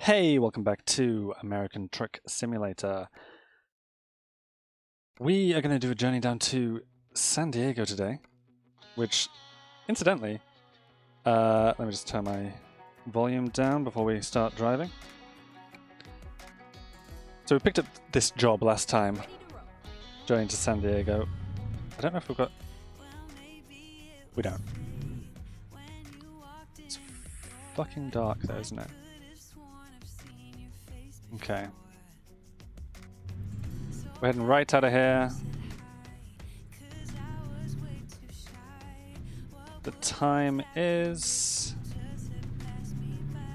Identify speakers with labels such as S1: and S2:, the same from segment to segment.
S1: Hey, welcome back to American Truck Simulator. We are going to do a journey down to San Diego today, which, incidentally, let me just turn my volume down before we start driving. So we picked up this job last time, journey to San Diego. I don't know if we've got... We don't. It's fucking dark though, isn't it? Okay. We're heading right out of here. The time is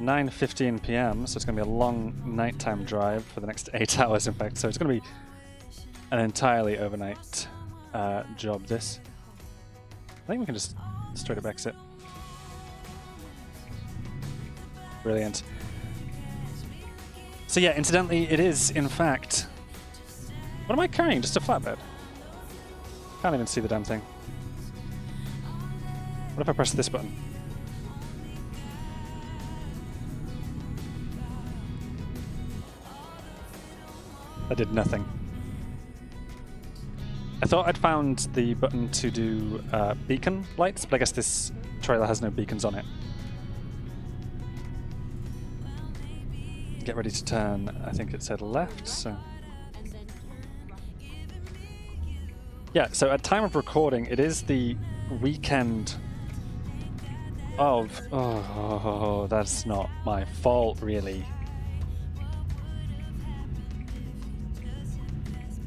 S1: 9:15 p.m, so it's going to be a long nighttime drive for the next 8 hours, in fact. So it's going to be an entirely overnight job, this. I think we can just straight up exit. Brilliant. So yeah, incidentally, it is, in fact... What am I carrying? Just a flatbed? Can't even see the damn thing. What if I press this button? I did nothing. I thought I'd found the button to do beacon lights, but I guess this trailer has no beacons on it. Get ready to turn. I think it said left, so... Yeah, so at time of recording, it is the weekend of... Oh, that's not my fault, really.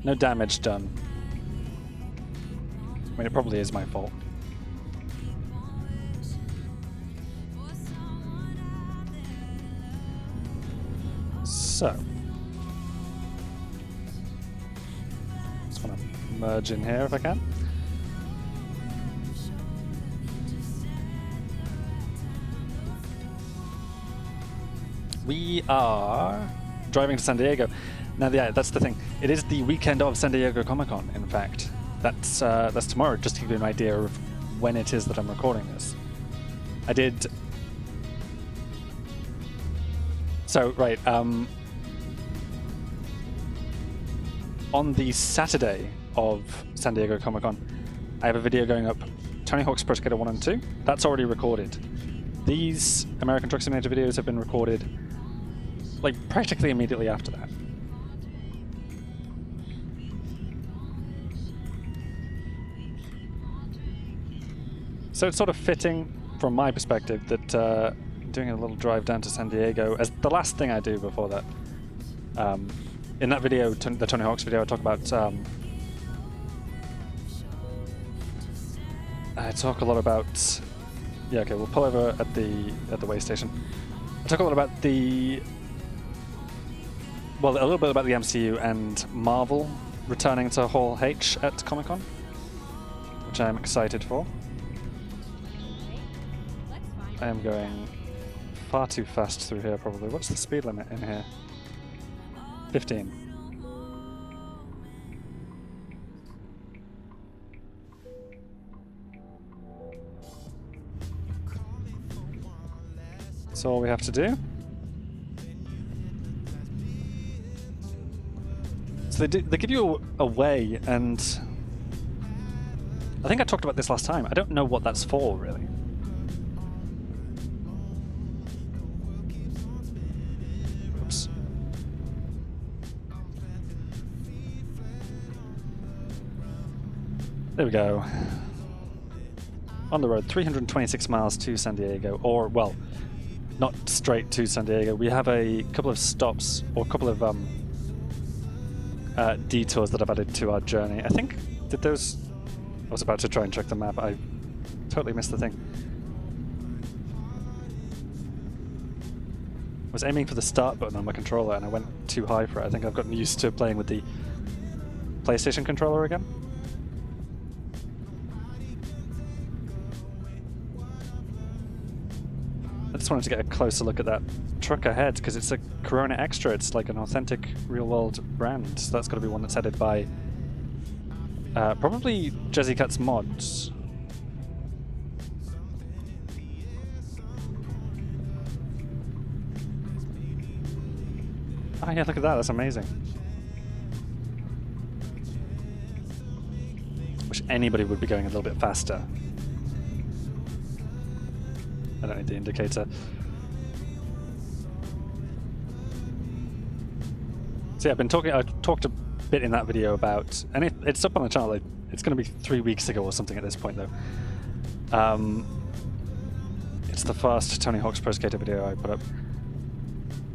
S1: No damage done. I mean, it probably is my fault. So... Just want to merge in here if I can. We are driving to San Diego. Now, yeah, that's the thing. It is the weekend of San Diego Comic-Con, in fact. That's tomorrow, just to give you an idea of when it is that I'm recording this. I did... So, right, on the Saturday of San Diego Comic-Con, I have a video going up, Tony Hawk's Pro Skater 1 and 2. That's already recorded. These American Truck Simulator videos have been recorded like practically immediately after that. So it's sort of fitting, from my perspective, that doing a little drive down to San Diego as the last thing I do before that. In that video, the Tony Hawk's video, I talk about... I talk a lot about... Yeah, okay, we'll pull over at the way station. I talk a lot about the... Well, a little bit about the MCU and Marvel returning to Hall H at Comic-Con, which I'm excited for. I am going far too fast through here, probably. What's the speed limit in here? 15. That's all we have to do. So they give you a way, and I think I talked about this last time. I don't know what that's for, really. Oops. There we go. On the road, 326 miles to San Diego, or, well, not straight to San Diego. We have a couple of stops, or a couple of detours that I've added to our journey. I think, did those... I was about to try and check the map. I totally missed the thing. I was aiming for the start button on my controller and I went too high for it. I think I've gotten used to playing with the PlayStation controller again. I just wanted to get a closer look at that truck ahead because it's a Corona Extra. It's like an authentic real-world brand. So that's got to be one that's headed by probably Jazzy Cat's Mods. Oh yeah, look at that, that's amazing. Wish anybody would be going a little bit faster. I don't need the indicator. So yeah, I talked a bit in that video about, and it's up on the channel, it's going to be 3 weeks ago or something at this point though. It's the first Tony Hawk's Pro Skater video I put up.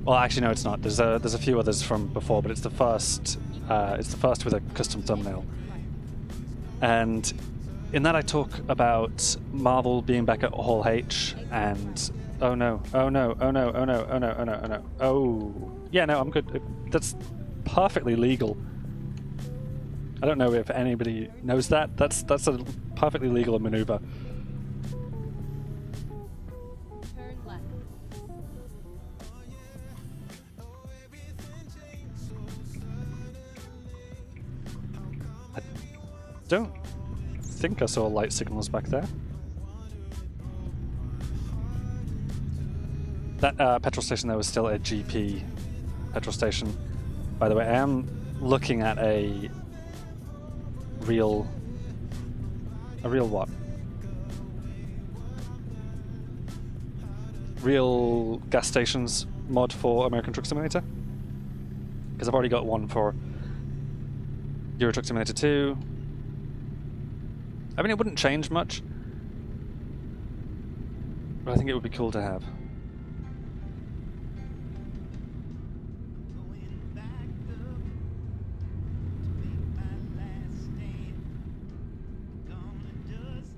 S1: Well, actually no, it's not. There's a few others from before, but it's the first with a custom thumbnail. And in that I talk about Marvel being back at Hall H and oh no, oh no, oh no, oh no, oh no, oh no, oh no, oh yeah, no, I'm good. That's perfectly legal. I don't know if anybody knows that. That's a perfectly legal maneuver.
S2: Turn left.
S1: I don't think I saw light signals back there. That petrol station there was still a GP petrol station. By the way, I am looking at a real what? Real gas stations mod for American Truck Simulator. Because I've already got one for Euro Truck Simulator 2. I mean, it wouldn't change much, but I think it would be cool to have.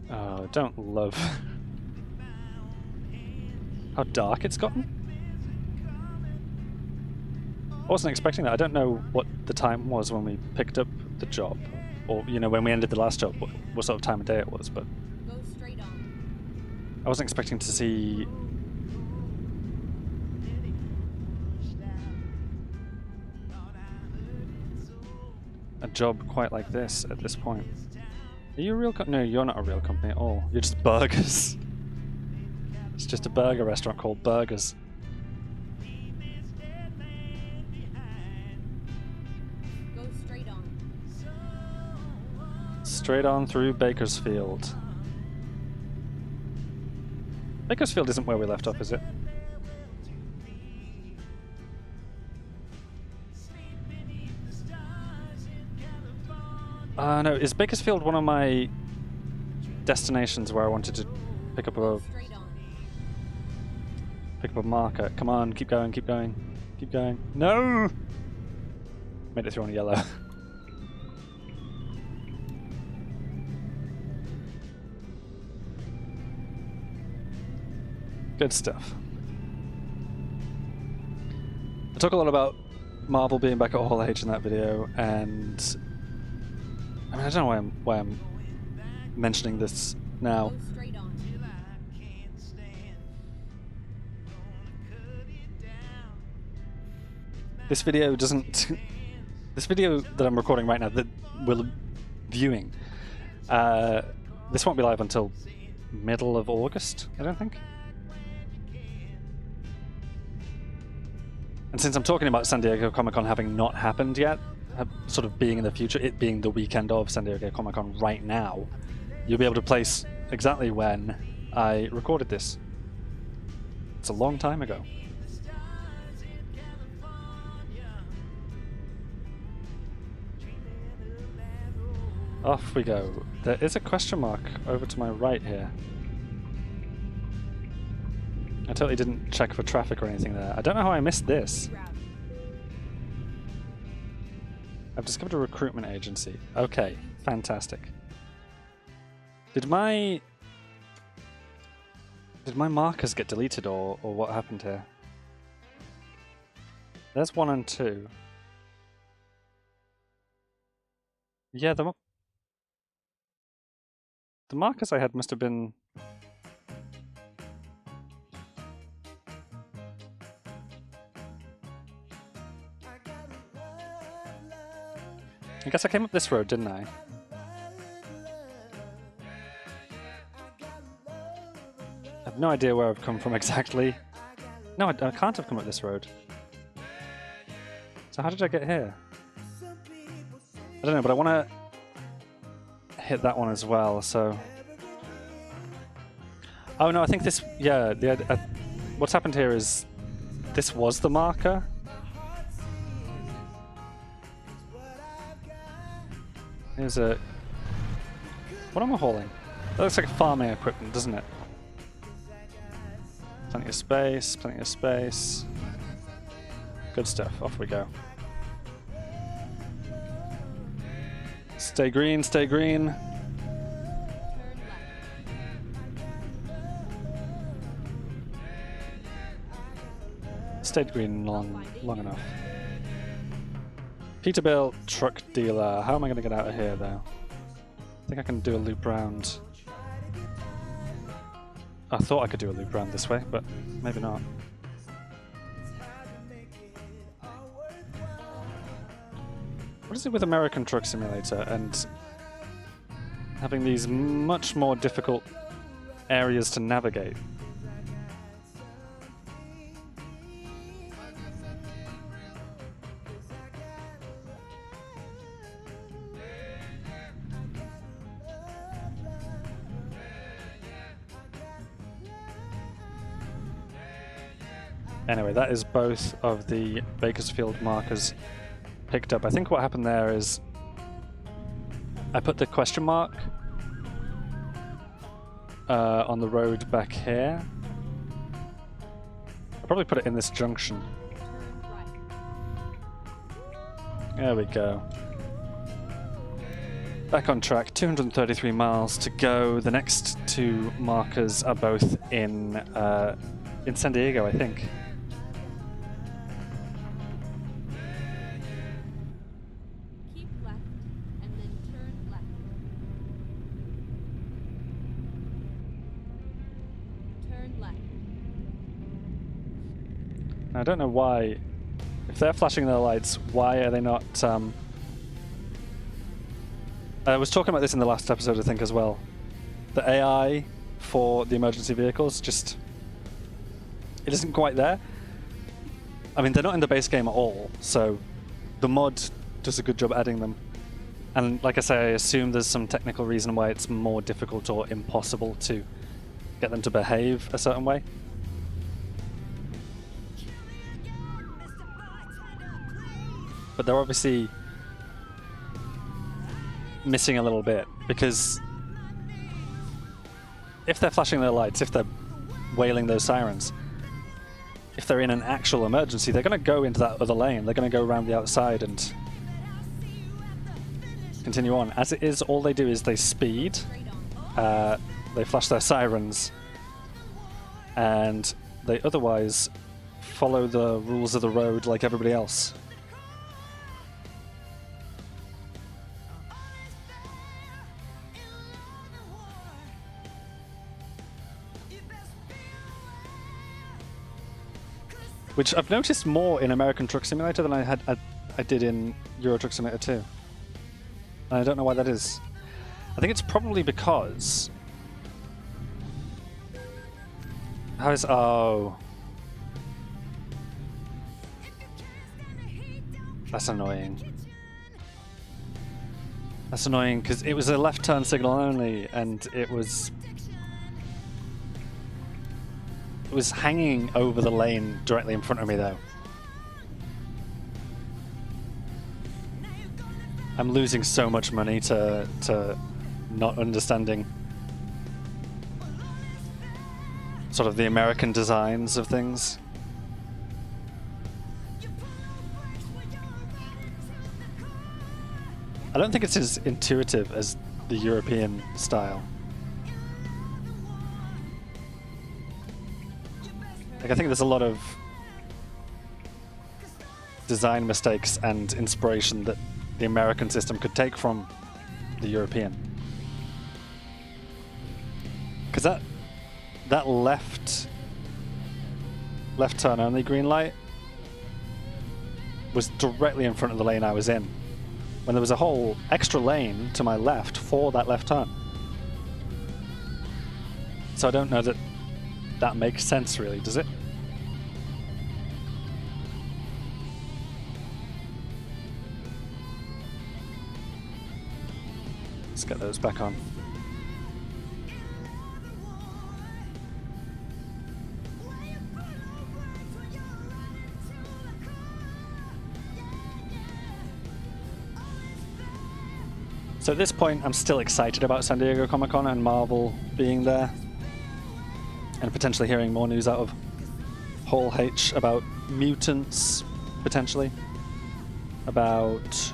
S1: Oh, I don't love how dark it's gotten. I wasn't expecting that. I don't know what the time was when we picked up the job, or you know, when we ended the last job, what sort of time of day it was, but
S2: Go straight on.
S1: I wasn't expecting to see a job quite like this at this point. Are you a real no, you're not a real company at all. You're just burgers. It's just a burger restaurant called Burgers.
S2: Go straight on.
S1: Straight on through Bakersfield. Bakersfield isn't where we left off, is it? No, is Bakersfield one of my destinations where I wanted to pick up a
S2: Straight on.
S1: marker? Come on, keep going, keep going, keep going. No! Made it through on yellow. Good stuff. I talk a lot about Marvel being back at Hall H in that video, and I mean, I don't know why I'm mentioning this now.
S2: Go straight on.
S1: This video doesn't. This video that I'm recording right now, that we're viewing, this won't be live until middle of August, I don't think. And since I'm talking about San Diego Comic-Con having not happened yet, sort of being in the future, it being the weekend of San Diego Comic-Con right now, you'll be able to place exactly when I recorded this. It's a long time ago. Off we go. There is a question mark over to my right here. I totally didn't check for traffic or anything there. I don't know how I missed this. I've discovered a recruitment agency. Okay, fantastic. Did my markers get deleted or what happened here? There's 1 and 2. Yeah, the markers I had must have been... I guess I came up this road, didn't I? I have no idea where I've come from exactly. No, I can't have come up this road. So how did I get here? I don't know, but I want to hit that one as well, so... Oh no, I think this... Yeah, what's happened here is this was the marker. Here's a... What am I hauling? That looks like farming equipment, doesn't it? Plenty of space, plenty of space. Good stuff, off we go. Stay green, stay green.
S2: Turn left.
S1: Stayed green long enough. Peterbilt truck dealer. How am I going to get out of here, though? I think I can do a loop round. I thought I could do a loop round this way, but maybe not. What is it with American Truck Simulator and having these much more difficult areas to navigate? Anyway, that is both of the Bakersfield markers picked up. I think what happened there is I put the question mark on the road back here. I'll probably put it in this junction.
S2: Turn right.
S1: There we go. Back on track, 233 miles to go. The next two markers are both in San Diego, I think.
S2: Keep left and then turn left. Turn left.
S1: I don't know why. If they're flashing their lights, why are they not... I was talking about this in the last episode, I think, as well. The AI for the emergency vehicles just... It isn't quite there. I mean, they're not in the base game at all, so the mod does a good job adding them. And like I say, I assume there's some technical reason why it's more difficult or impossible to get them to behave a certain way. But they're obviously missing a little bit, because if they're flashing their lights, if they're wailing those sirens, if they're in an actual emergency, they're going to go into that other lane. They're going to go around the outside and continue on. As it is, all they do is they speed,
S2: Straight on.
S1: they flash their sirens, and they otherwise follow the rules of the road like everybody else. Which I've noticed more in American Truck Simulator than I did in Euro Truck Simulator 2. And I don't know why that is. I think it's probably because... How is... Oh. That's annoying. That's annoying because it was a left turn signal only, and it was hanging over the lane directly in front of me, though. I'm losing so much money to not understanding sort of the American designs of things. I don't think it's as intuitive as the European style. Like, I think there's a lot of design mistakes and inspiration that the American system could take from the European. Because that left turn only green light was directly in front of the lane I was in, when there was a whole extra lane to my left for that left turn. So I don't know that makes sense, really, does it? Let's get those back on. So at this point, I'm still excited about San Diego Comic-Con and Marvel being there, and potentially hearing more news out of Hall H about mutants, potentially. About...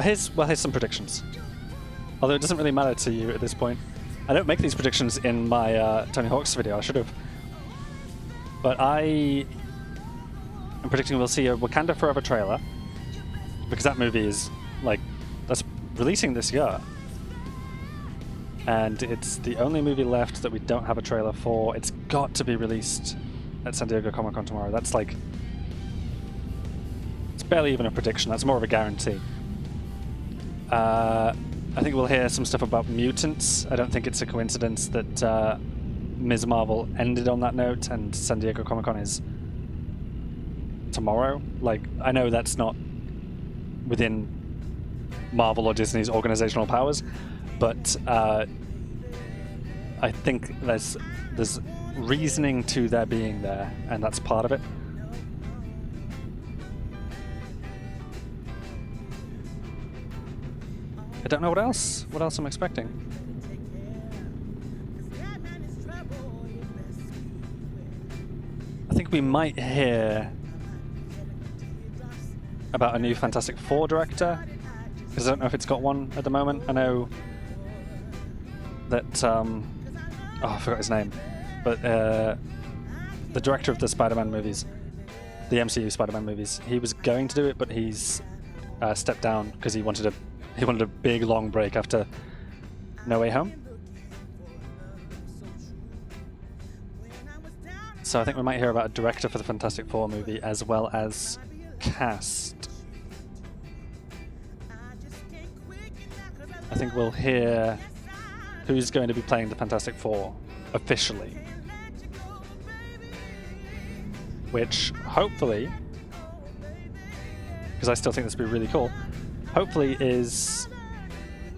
S1: Here's some predictions. Although it doesn't really matter to you at this point. I don't make these predictions in my Tony Hawk's video, I should have. But I am predicting we'll see a Wakanda Forever trailer, because that movie is, like, that's releasing this year. And it's the only movie left that we don't have a trailer for. It's got to be released at San Diego Comic-Con tomorrow. That's like... It's barely even a prediction, that's more of a guarantee. I think we'll hear some stuff about mutants. I don't think it's a coincidence that Ms. Marvel ended on that note and San Diego Comic-Con is tomorrow. Like, I know that's not within Marvel or Disney's organizational powers, but I think there's reasoning to their being there, and that's part of it. I don't know what else I'm expecting. I think we might hear about a new Fantastic Four director, because I don't know if it's got one at the moment. I know that oh, I forgot his name, but the director of the Spider-Man movies, the MCU Spider-Man movies, he was going to do it, but he's stepped down because he wanted a big long break after No Way Home. So I think we might hear about a director for the Fantastic Four movie as well as cast. I think we'll hear who's going to be playing the Fantastic Four officially. Which, hopefully, because I still think this would be really cool, hopefully is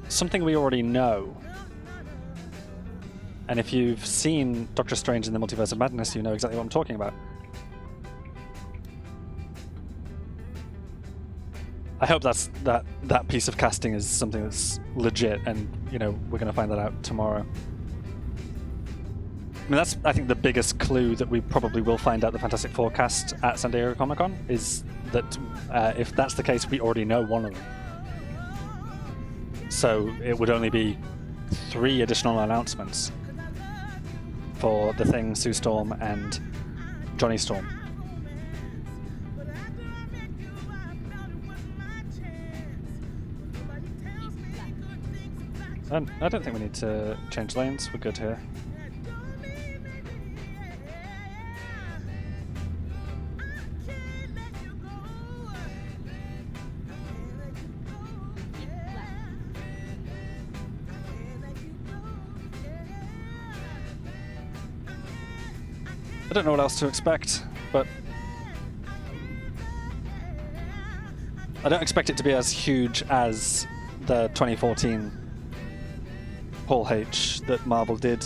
S1: something we already know. And if you've seen Doctor Strange in the Multiverse of Madness, you know exactly what I'm talking about. I hope that piece of casting is something that's legit, and you know we're going to find that out tomorrow. I mean, that's, I think, the biggest clue that we probably will find out the Fantastic Four cast at San Diego Comic-Con is that if that's the case, we already know one of them. So it would only be 3 additional announcements for The Thing, Sue Storm, and Johnny Storm. I don't think we need to change lanes, we're good here. I don't know what else to expect, but I don't expect it to be as huge as the 2014 Hall H that Marvel did.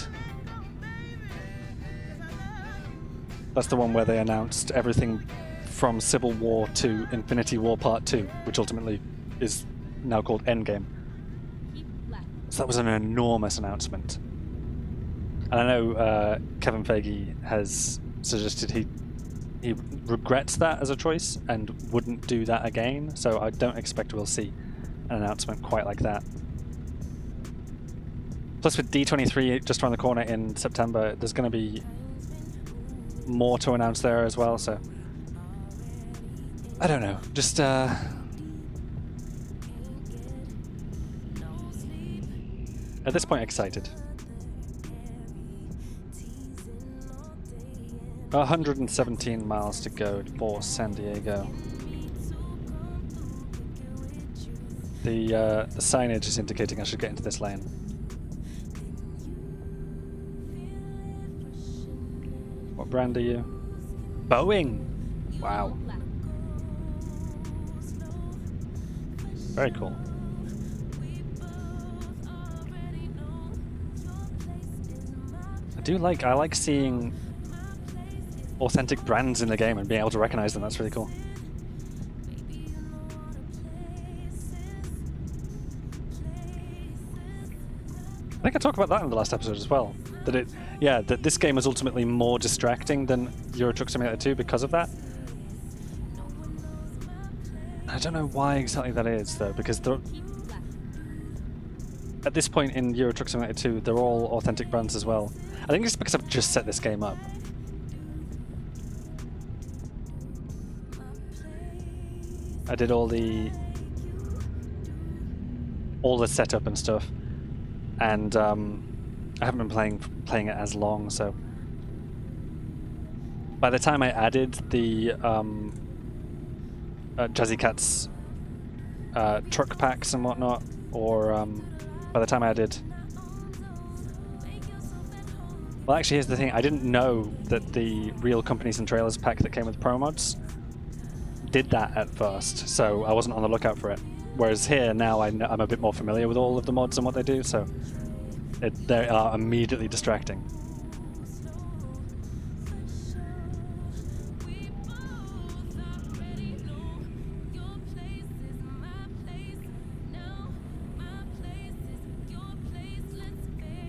S1: That's the one where they announced everything from Civil War to Infinity War Part 2, which ultimately is now called Endgame. So that was an enormous announcement. And I know Kevin Feige has suggested he regrets that as a choice and wouldn't do that again, so I don't expect we'll see an announcement quite like that. Plus with D23 just around the corner in September, there's going to be more to announce there as well, so I don't know, just at this point excited. 117 miles to go for San Diego. The signage is indicating I should get into this lane. What brand are you? Boeing! Wow. Very cool. I like seeing authentic brands in the game and being able to recognize them. That's really cool. I think I talked about that in the last episode as well. That this game is ultimately more distracting than Euro Truck Simulator 2 because of that. I don't know why exactly that is though, because at this point in Euro Truck Simulator 2, they're all authentic brands as well. I think it's because I've just set this game up. I did all the setup and stuff, and I haven't been playing it as long. So by the time I added the Jazzy Cats truck packs and whatnot, or by the time I added, well, actually, here's the thing: I didn't know that the Real Companies and Trailers pack that came with Pro Mods did that at first, so I wasn't on the lookout for it. Whereas here, now I'm a bit more familiar with all of the mods and what they do, so they are immediately distracting.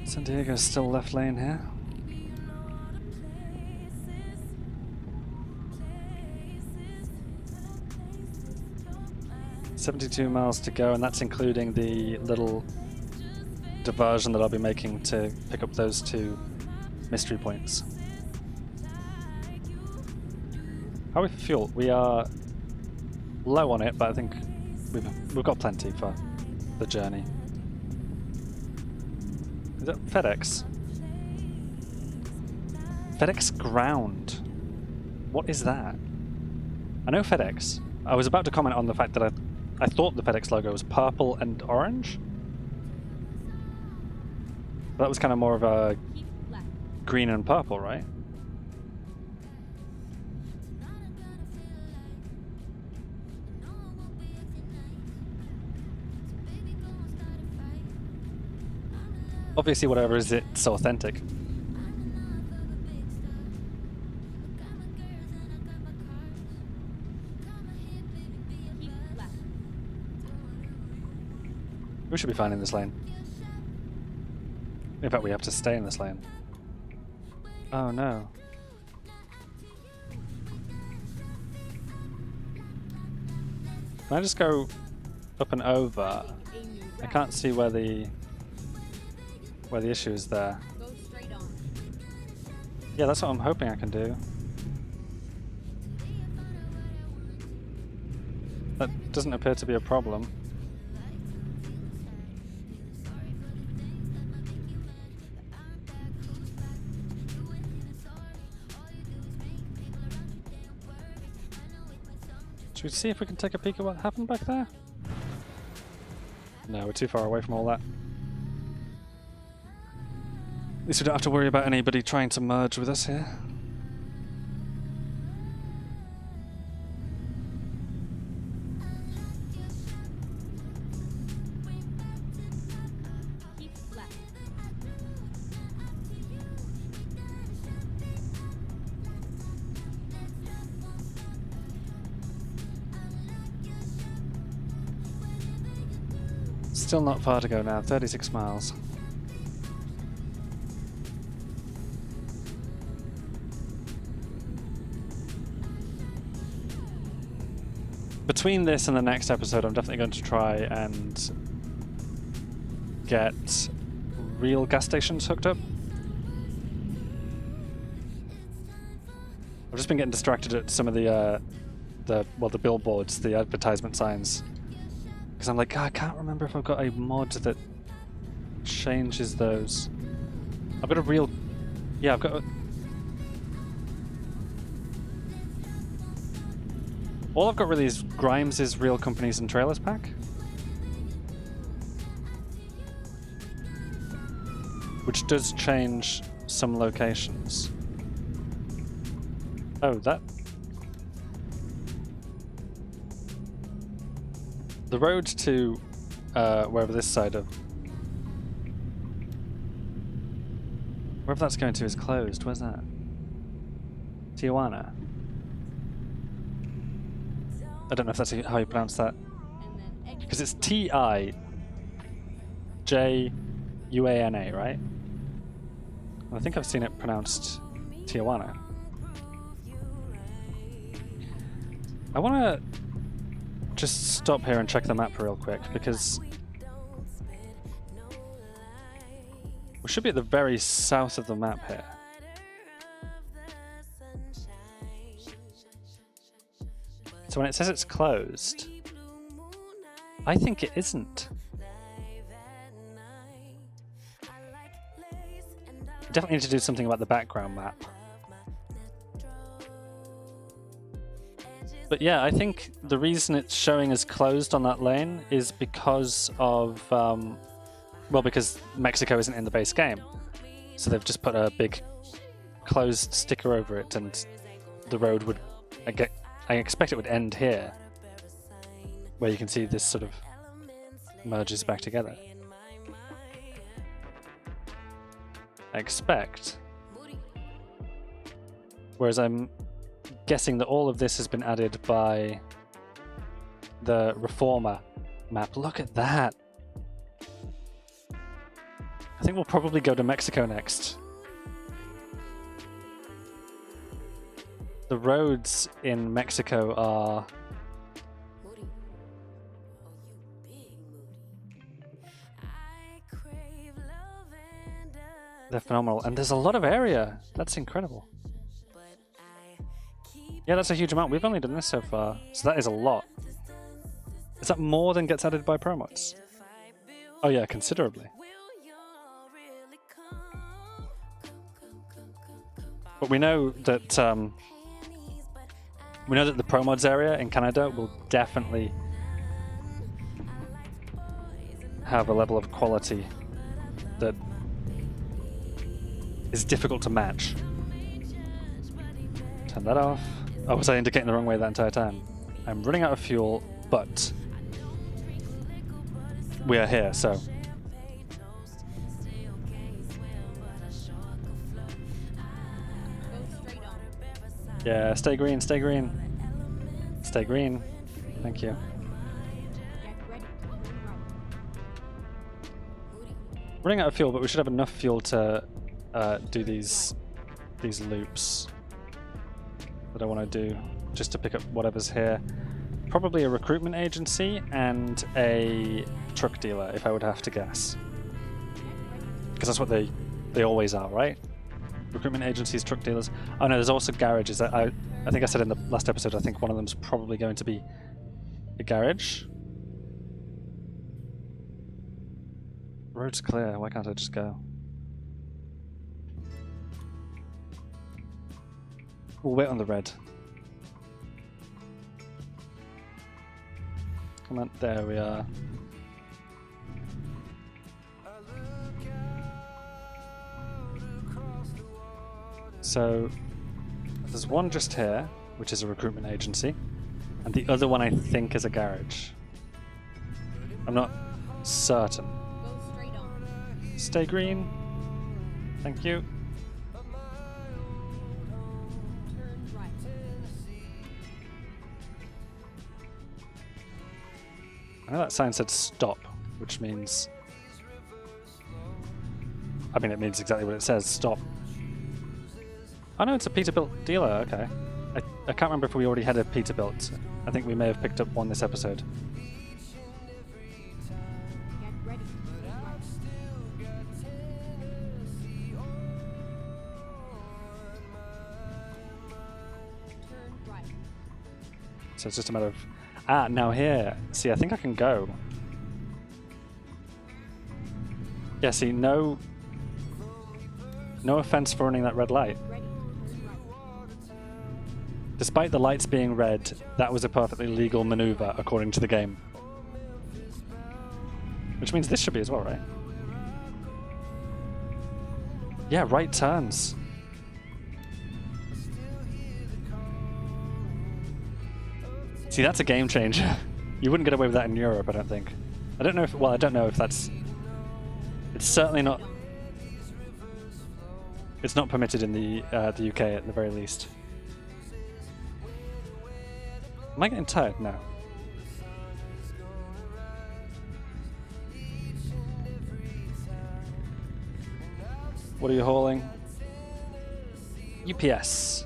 S1: San Diego's still left lane here. 72 miles to go, and that's including the little diversion that I'll be making to pick up those 2 mystery points. How are we for fuel? We are low on it, but I think we've got plenty for the journey. Is that FedEx? FedEx Ground. What is that? I know FedEx. I was about to comment on the fact that I thought the FedEx logo was purple and orange. That was kind of more of a green and purple, right? Obviously, whatever is it's authentic. We should be fine in this lane. In fact, we have to stay in this lane. Oh no. Can I just go up and over? I can't see where the issue is there.
S2: Go straight on.
S1: Yeah, that's what I'm hoping I can do. That doesn't appear to be a problem. Should we see if we can take a peek at what happened back there? No, we're too far away from all that. At least we don't have to worry about anybody trying to merge with us here.
S2: Keep left.
S1: Still not far to go now, 36 miles. Between this and the next episode, I'm definitely going to try and get real gas stations hooked up. I've just been getting distracted at some of the billboards, the advertisement signs. Because I'm like, I can't remember if I've got a mod that changes those. I've got a real... Yeah, I've got... All I've got really is Grimes' Real Companies and Trailers pack. Which does change some locations. Oh, that... The road to wherever this side of... Wherever that's going to is closed. Where's that? Tijuana. I don't know if that's how you pronounce that.
S2: and then exit
S1: Because it's
S2: right.
S1: Tijuana, right? I think I've seen it pronounced Tijuana. I want to just stop here and check the map real quick because we should be at the very south of the map here. So when it says it's closed, I think it isn't. Definitely need to do something about the background map. But yeah, I think the reason it's showing as closed on that lane is because of, well, because Mexico isn't in the base game. So they've just put a big closed sticker over it, and the road would, I expect it would end here, where you can see this sort of merges back together. I expect. Whereas I'm guessing that all of this has been added by the Reformer map. Look at that! I think we'll probably go to Mexico next. The roads in Mexico are they're phenomenal, and there's a lot of area. That's incredible. Yeah, that's a huge amount. We've only done this so far, so that is a lot. Is that more than gets added by pro mods? Oh yeah, considerably. But we know that the pro mods area in Canada will definitely have a level of quality that is difficult to match. Turn that off. Oh, was I indicating the wrong way that entire time? I'm running out of fuel, but we are here, so.
S2: Go straight on.
S1: Yeah, stay green, stay green. Stay green. Thank you.
S2: Get ready to turn right.
S1: Running out of fuel, but we should have enough fuel to do these loops that I want to do, just to pick up whatever's here. Probably a recruitment agency and a truck dealer, if I would have to guess. Because that's what they always are, right? Recruitment agencies, truck dealers. Oh no, there's also garages. I think I said in the last episode, I think one of them's probably going to be a garage. Road's clear, why can't I just go? We'll wait on the red. Come on, there we are. So, there's one just here, which is a recruitment agency, and the other one I think is a garage. I'm not certain.
S2: Go straight on.
S1: Stay green. Thank you.
S2: Turn right.
S1: I know that sign said stop, which means... I mean, it means exactly what it says, stop. Oh no, it's a Peterbilt dealer, okay. I can't remember if we already had a Peterbilt. I think we may have picked up one this episode.
S2: Get ready to turn right. Turn right.
S1: So it's just a matter of... Ah, now here. See, I think I can go. Yeah, see, no offense for running that red light.
S2: Ready to turn right.
S1: Despite the lights being red, that was a perfectly legal maneuver according to the game. Which means this should be as well, right? Yeah, right turns. See, that's a game changer. You wouldn't get away with that in Europe, I don't think. I don't know if... Well, I don't know if that's... It's certainly not... It's not permitted in the UK at the very least. Am I getting tired? No. What are you hauling? UPS.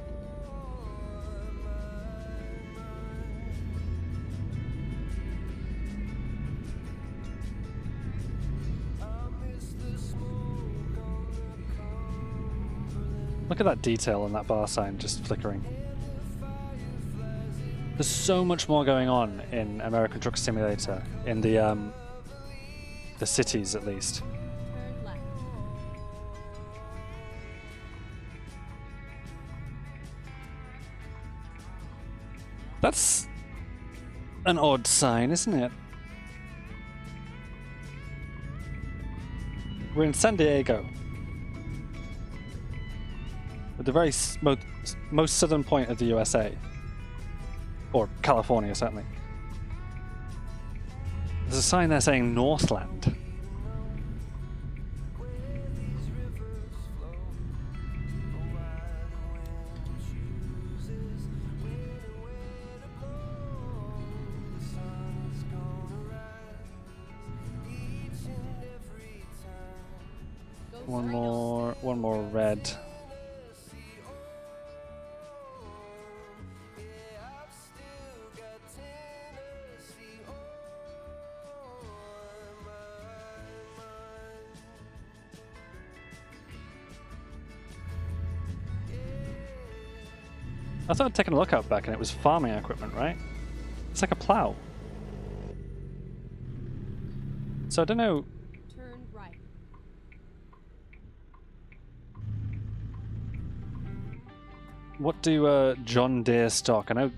S1: Look at that detail on that bar sign just flickering. There's so much more going on in American Truck Simulator, in the cities at least.
S2: Turn left.
S1: That's an odd sign, isn't it? We're in San Diego. At the very most southern point of the USA. Or California, certainly. There's a sign there saying Northland.
S2: Go
S1: One more red. I thought I'd taken a look out back and it was farming equipment, right? It's like a plow. So I don't know.
S2: Turn right.
S1: What do John Deere stock? I know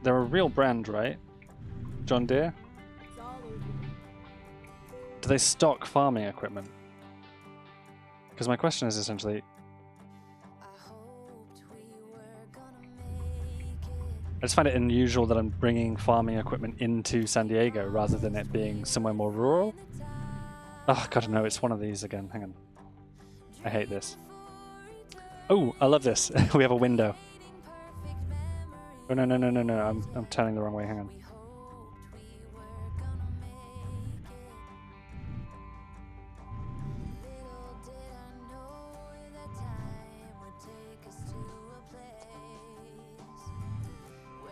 S1: they're a real brand, right? John Deere?
S2: It's all over.
S1: Do they stock farming equipment? Because my question is essentially, I just find it unusual that I'm bringing farming equipment into San Diego rather than it being somewhere more rural. Oh, God, no, it's one of these again. Hang on. I hate this. Oh, I love this. We have a window. Oh, no, no, no, no, no. I'm turning the wrong way. Hang on.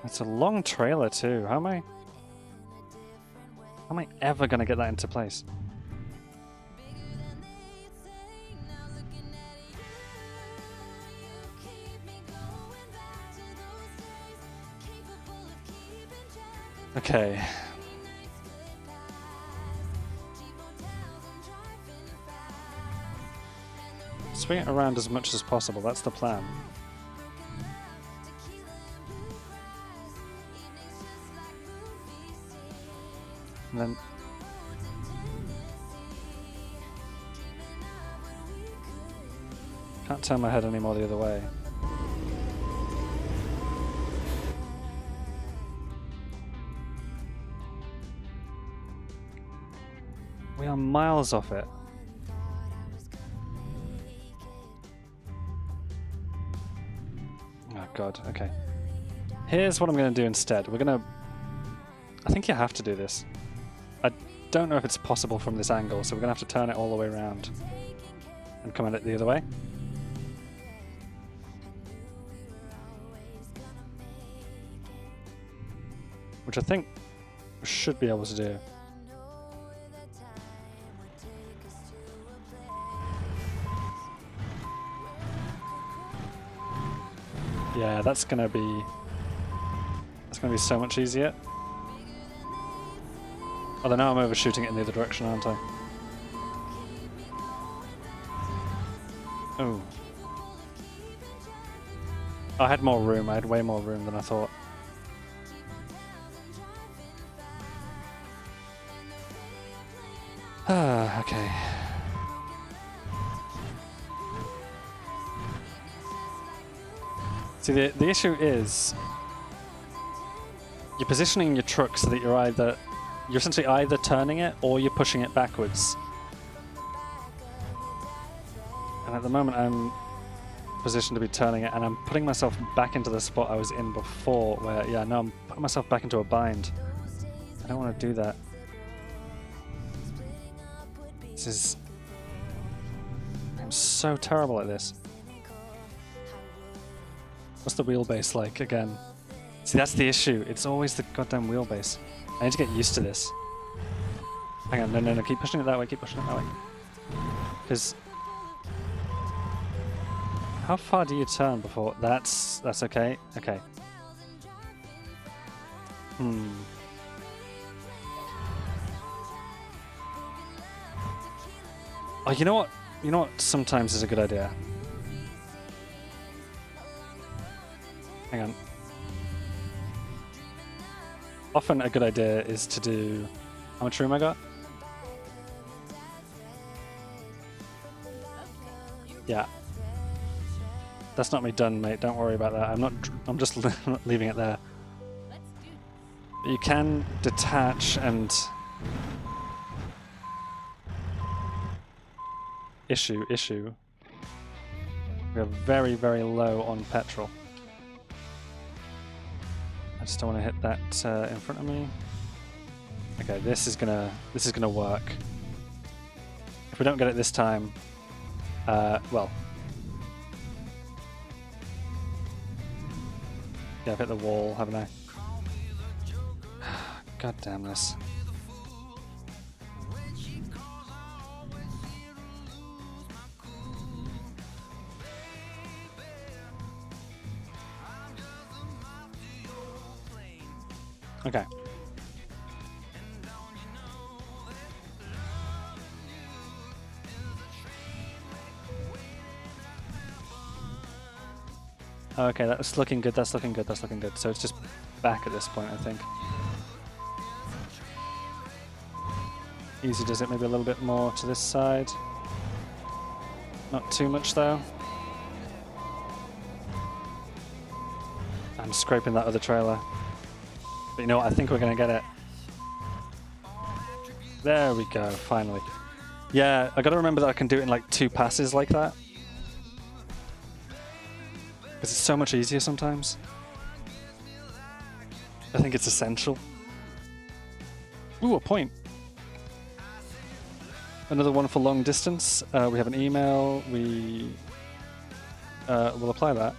S1: It's a long trailer too. How am I ever gonna get that into place? Okay. Swing it around as much as possible. That's the plan. And then can't turn my head anymore the other way. We are miles off it. Oh God, okay. Here's what I'm going to do instead. I think you have to do this. I don't know if it's possible from this angle, so we're going to have to turn it all the way around and come at it the other way. Which I think we should be able to do. Yeah, that's gonna be so much easier. Although now I'm overshooting it in the other direction, aren't I? Oh. I had more room. I had way more room than I thought. Ah, okay. See, the issue is you're positioning your truck so that you're essentially either turning it or you're pushing it backwards. And at the moment I'm positioned to be turning it, and I'm putting myself back into the spot I was in before, where, yeah, no, I'm putting myself back into a bind. I don't want to do that. This is... I'm so terrible at this. What's the wheelbase like again? See, that's the issue. It's always the goddamn wheelbase. I need to get used to this. Hang on, no, keep pushing it that way, keep pushing it that way. Because... How far do you turn before... That's okay. Okay. Oh, you know what? You know what sometimes is a good idea? Hang on. Often a good idea is to do... How much room I got? Yeah. That's not me done, mate. Don't worry about that. I'm just leaving it there.
S2: Let's do this.
S1: You can detach and... Issue. We are very, very low on petrol. I just don't want to hit that in front of me. Okay, this is gonna work. If we don't get it this time, well. Yeah, I've hit the wall, haven't I? God damn this. Okay. Okay, that's looking good, that's looking good. So it's just back at this point, I think. Easy does it, maybe a little bit more to this side. Not too much though. I'm scraping that other trailer. But you know what, I think we're going to get it. There we go, finally. Yeah, I got to remember that I can do it in like 2 passes like that. Because it's so much easier sometimes. I think it's essential. Ooh, a point. Another one for long distance. We have an email. We will apply that.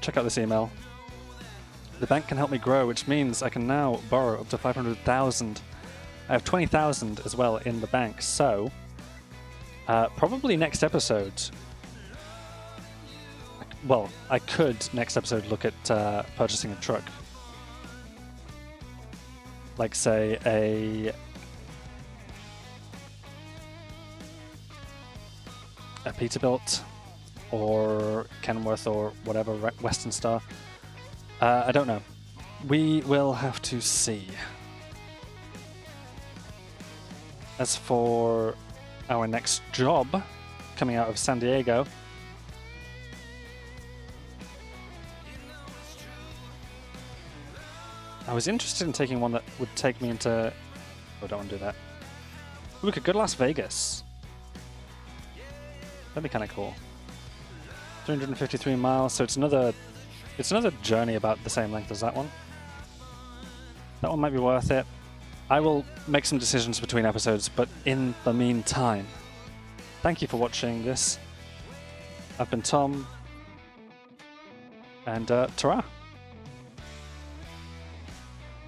S1: Check out this email. The bank can help me grow, which means I can now borrow up to 500,000. I have 20,000 as well in the bank, so probably next episode. Well, I could next episode look at purchasing a truck, like say a Peterbilt or Kenworth or whatever, Western Star. I don't know. We will have to see. As for our next job coming out of San Diego, I was interested in taking one that would take me into... Oh, I don't want to do that. Ooh, we could go to Las Vegas. That'd be kind of cool. 353 miles, so it's another journey about the same length as that one. That one might be worth it. I will make some decisions between episodes, but in the meantime, thank you for watching this. I've been Tom, and ta-ra!